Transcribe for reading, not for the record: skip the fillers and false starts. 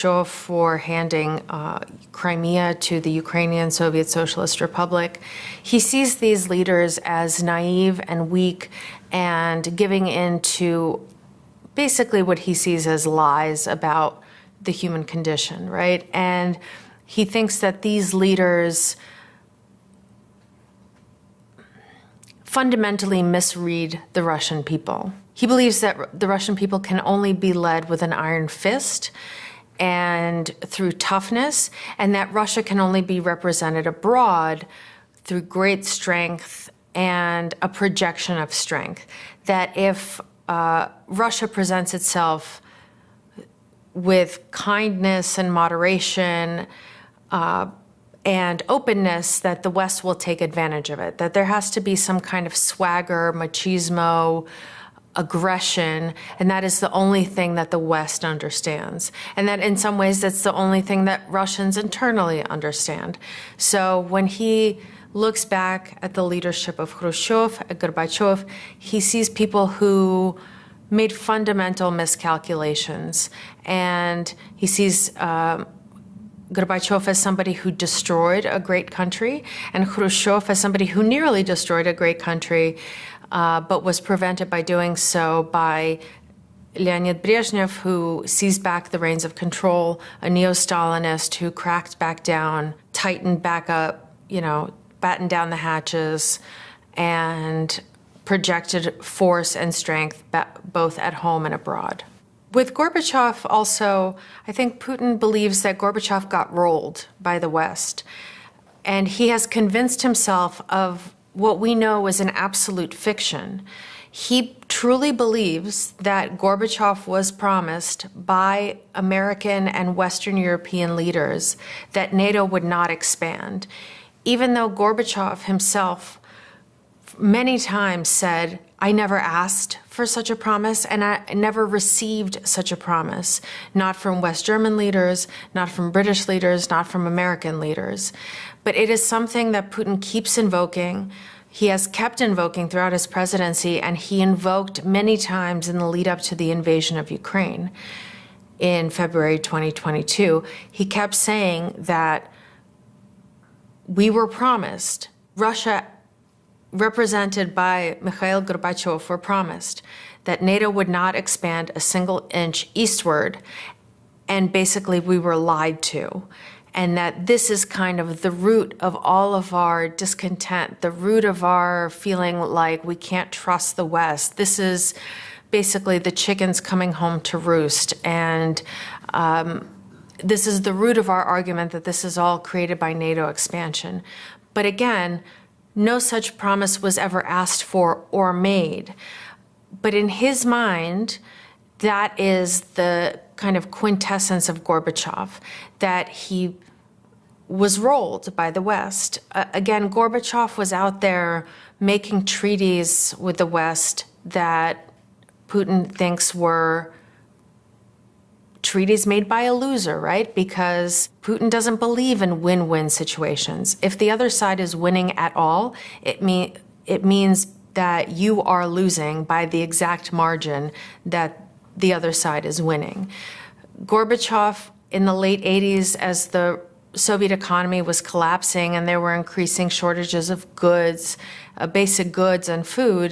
for handing Crimea to the Ukrainian Soviet Socialist Republic. He sees these leaders as naive and weak and giving in to basically what he sees as lies about the human condition, right? And he thinks that these leaders fundamentally misread the Russian people. He believes that the Russian people can only be led with an iron fist and through toughness, and that Russia can only be represented abroad through great strength and a projection of strength. That if Russia presents itself with kindness and moderation and openness, that the West will take advantage of it, that there has to be some kind of swagger, machismo, aggression, and that is the only thing that the West understands. And that in some ways, that's the only thing that Russians internally understand. So when he looks back at the leadership of Khrushchev, at Gorbachev, he sees people who made fundamental miscalculations. And he sees Gorbachev as somebody who destroyed a great country, and Khrushchev as somebody who nearly destroyed a great country, but was prevented by doing so by Leonid Brezhnev, who seized back the reins of control, a neo-Stalinist who cracked back down, tightened back up, battened down the hatches, and projected force and strength both at home and abroad. With Gorbachev also, I think Putin believes that Gorbachev got rolled by the West, and he has convinced himself of what we know is an absolute fiction. He truly believes that Gorbachev was promised by American and Western European leaders that NATO would not expand, even though Gorbachev himself many times said, I never asked for such a promise, and I never received such a promise, not from West German leaders, not from British leaders, not from American leaders. But it is something that Putin keeps invoking. He has kept invoking throughout his presidency, and he invoked many times in the lead up to the invasion of Ukraine in February 2022. He kept saying that we were promised, Russia represented by Mikhail Gorbachev, were promised that NATO would not expand a single inch eastward, and basically we were lied to. And that this is kind of the root of all of our discontent, the root of our feeling like we can't trust the West. This is basically the chickens coming home to roost. And this is the root of our argument that this is all created by NATO expansion. But again, no such promise was ever asked for or made. But in his mind, that is the kind of quintessence of Gorbachev, that he was rolled by the West. Again, Gorbachev was out there making treaties with the West that Putin thinks were treaties made by a loser, right? Because Putin doesn't believe in win-win situations. If the other side is winning at all, it means that you are losing by the exact margin that the other side is winning. Gorbachev, in the late 80s, as the Soviet economy was collapsing and there were increasing shortages of goods, basic goods and food,